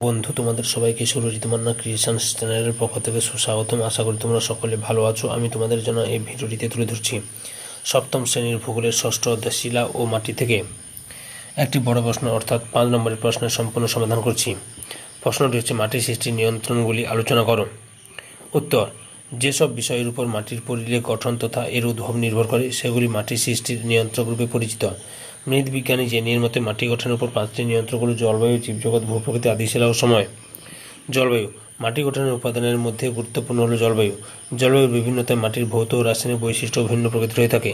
বন্ধু, তোমাদের সবাইকে সুরজিৎ মান্না ক্রিয়েশনস চ্যানেলের পক্ষ থেকে সুস্বাগতম। আশা করি তোমরা সকলে ভালো আছো। আমি তোমাদের জন্য এই ভিডিওটিতে তুলে ধরছি সপ্তম শ্রেণীর ভূগোলের ষষ্ঠ অধ্যায় শিলা ও মাটি থেকে একটি বড় প্রশ্ন, অর্থাৎ 5 নম্বরের প্রশ্নের সম্পূর্ণ সমাধান করছি। প্রশ্নটি হচ্ছে, মাটির সৃষ্টির নিয়ন্ত্রণগুলি আলোচনা করো। উত্তর: যেসব বিষয়ের উপর মাটির পরিলেখ গঠন তথা এর উদ্ভব নির্ভর করে সেগুলি মাটির সৃষ্টির নিয়ন্ত্রক রূপে পরিচিত। মৃৎবিজ্ঞানী জেনির মতে মাটি গঠনের উপর 5টি নিয়ন্ত্রক হল জলবায়ু, জীবজগৎ, ভূপ্রকৃতি, আদিশিলা ও সময়। জলবায়ু: মাটি গঠনের উপাদানের মধ্যে গুরুত্বপূর্ণ হল জলবায়ু। জলবায়ুর বিভিন্নতায় মাটির ভৌত ও রাসায়নিক বৈশিষ্ট্য ভিন্ন প্রকৃতির হয়ে থাকে।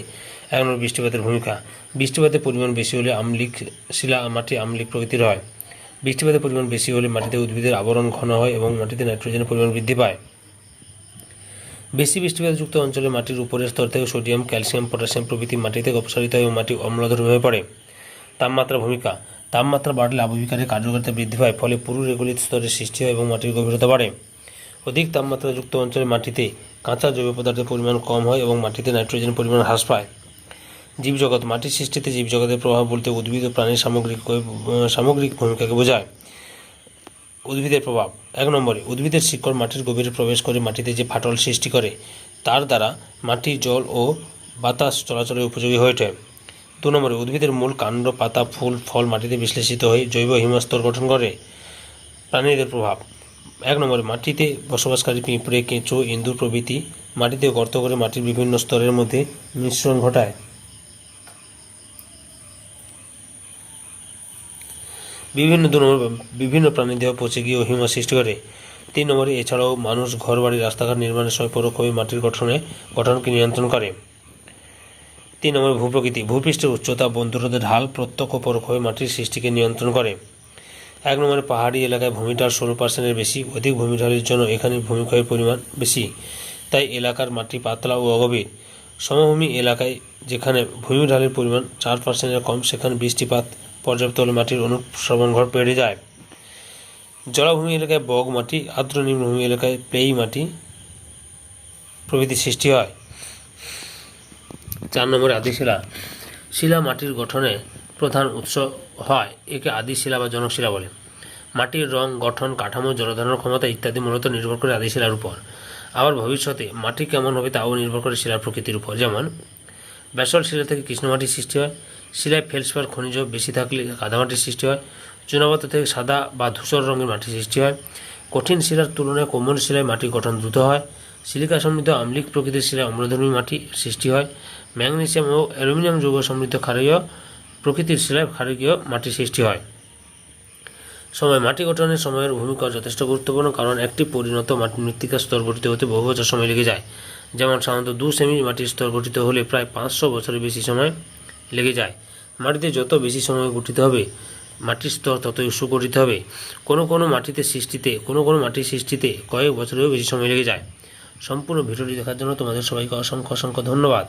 1 নম্বর বৃষ্টিপাতের ভূমিকা। বৃষ্টিপাতের পরিমাণ বেশি হলে আম্লিক শিলা মাটি আম্লিক প্রকৃতির হয়। বৃষ্টিপাতের পরিমাণ বেশি হলে মাটিতে উদ্ভিদের আবরণ ঘন হয় এবং মাটিতে নাইট্রোজেনের পরিমাণ বৃদ্ধি পায়। বেশি বৃষ্টিপাতযুক্ত অঞ্চলে মাটির উপরের স্তর থেকে সোডিয়াম, ক্যালসিয়াম, পটাশিয়াম প্রভৃতি মাটিতে অপসারিত হয় এবং মাটি অম্লধর্মী হয়ে পড়ে। তাপমাত্রা ভূমিকা। তাপমাত্রা বাড়লে আবহবিকারের কার্যকারিতা বৃদ্ধি পায়, ফলে পুরু রেগুলেট স্তরের সৃষ্টি হয় এবং মাটির গভীরতা বাড়ে। অধিক তাপমাত্রাযুক্ত অঞ্চলে মাটিতে কাঁচা জৈব পদার্থের পরিমাণ কম হয় এবং মাটিতে নাইট্রোজেনের পরিমাণ হ্রাস পায়। জীবজগৎ। মাটির সৃষ্টিতে জীবজগতের প্রভাব বলতে উদ্ভিদ ও প্রাণীর সামগ্রিক ভূমিকাকে বোঝায়। উদ্ভিদের প্রভাব। 1 নম্বরে, উদ্ভিদের শিকড় মাটির গভীরে প্রবেশ করে মাটিতে যে ফাটল সৃষ্টি করে তার দ্বারা মাটি, জল ও বাতাস চলাচলের উপযোগী হয়ে ওঠে। 2 নম্বরে, উদ্ভিদের মূল, কাণ্ড, পাতা, ফুল, ফল মাটিতে বিশ্লেষিত হয়ে জৈব হিমস্তর গঠন করে। প্রাণীদের প্রভাব। 1 নম্বরে, মাটিতে বসবাসকারী পিঁপড়ে, কেঁচো, ইঁদুর প্রভৃতি মাটিতে গর্ত করে মাটির বিভিন্ন স্তরের মধ্যে মিশ্রণ ঘটায়। বিভিন্ন প্রাণীদেহ পচে গিয়ে হিমা সৃষ্টি করে। 3 নম্বরে, এছাড়াও মানুষ ঘরবাড়ি, রাস্তাঘাট নির্মাণের সময় পরোক্ষভাবে মাটির গঠনকে নিয়ন্ত্রণ করে। 3 নম্বরে, ভূপ্রকৃতি। ভূপৃষ্ঠের উচ্চতা, বন্ধুরোধ, ঢাল প্রত্যক্ষ ও পরোক্ষভাবে মাটির সৃষ্টিকে নিয়ন্ত্রণ করে। 1 নম্বরে, পাহাড়ি এলাকায় ভূমিঢাল 16%-এর বেশি। অধিক ভূমিঢালের জন্য এখানে ভূমিক্ষয়ের পরিমাণ বেশি, তাই এলাকার মাটি পাতলা ও অগভীর। সমভূমি এলাকায় যেখানে ভূমিঢালের পরিমাণ 4%-এর কম সেখানে বৃষ্টিপাত পর্যাপ্ত হলে মাটির অনুপ্রবণ ঘর বেড়ে যায়। জলাভূমি এলাকায় বগ মাটি, আর্দ্র নিম্নভূমি এলাকায় প্লেই মাটি প্রভৃতি সৃষ্টি হয়। 4 নম্বরে, আদিশিলা। শিলা মাটির গঠনে প্রধান উৎস হয়, একে আদিশিলা বা জনকশিলা বলে। মাটির রং, গঠন, কাঠামো, জলধারণ ক্ষমতা ইত্যাদি মূলত নির্ভর করে আদিশিলার উপর। আবার ভবিষ্যতে মাটি কেমন হবে তাও নির্ভর করে শিলার প্রকৃতির উপর। যেমন ব্যাসল্ট শিলা থেকে কৃষ্ণমাটির সৃষ্টি হয়। শিলায় ফেলসপার খনিজ বেশি থাকলে কাদামাটির সৃষ্টি হয়। চুনাপাথর থেকে সাদা বা ধূসর রঙের মাটির সৃষ্টি হয়। কঠিন শিলার তুলনায় কোমল শিলায় মাটির গঠন দ্রুত হয়। সিলিকা সমৃদ্ধ আম্লিক প্রকৃতির শিলায় অম্লধর্মী মাটি সৃষ্টি হয়। ম্যাগনেসিয়াম ও অ্যালুমিনিয়াম যৌগ সমৃদ্ধ ক্ষারীয় প্রকৃতির শিলায় ক্ষারকীয় মাটির সৃষ্টি হয়। সময়। মাটি গঠনের সময়ের ভূমিকা যথেষ্ট গুরুত্বপূর্ণ, কারণ একটি পরিণত মৃত্তিকার স্তর গঠিত হতে বহু বছর সময় লেগে যায়। যেমন সাধারণত 2 সেমি মাটির স্তর গঠিত হলে প্রায় 500 বছরের বেশি সময় লেগে যায়। মাটিতে যত বেশি সময় গঠিত হবে মাটির স্তর ততই সুগঠিত হবে। কোনো মাটির সৃষ্টিতে কয়েক বছরেরও বেশি সময় লেগে যায়। সম্পূর্ণ ভিডিওটি দেখার জন্য তোমাদের সবাইকে অসংখ্য ধন্যবাদ।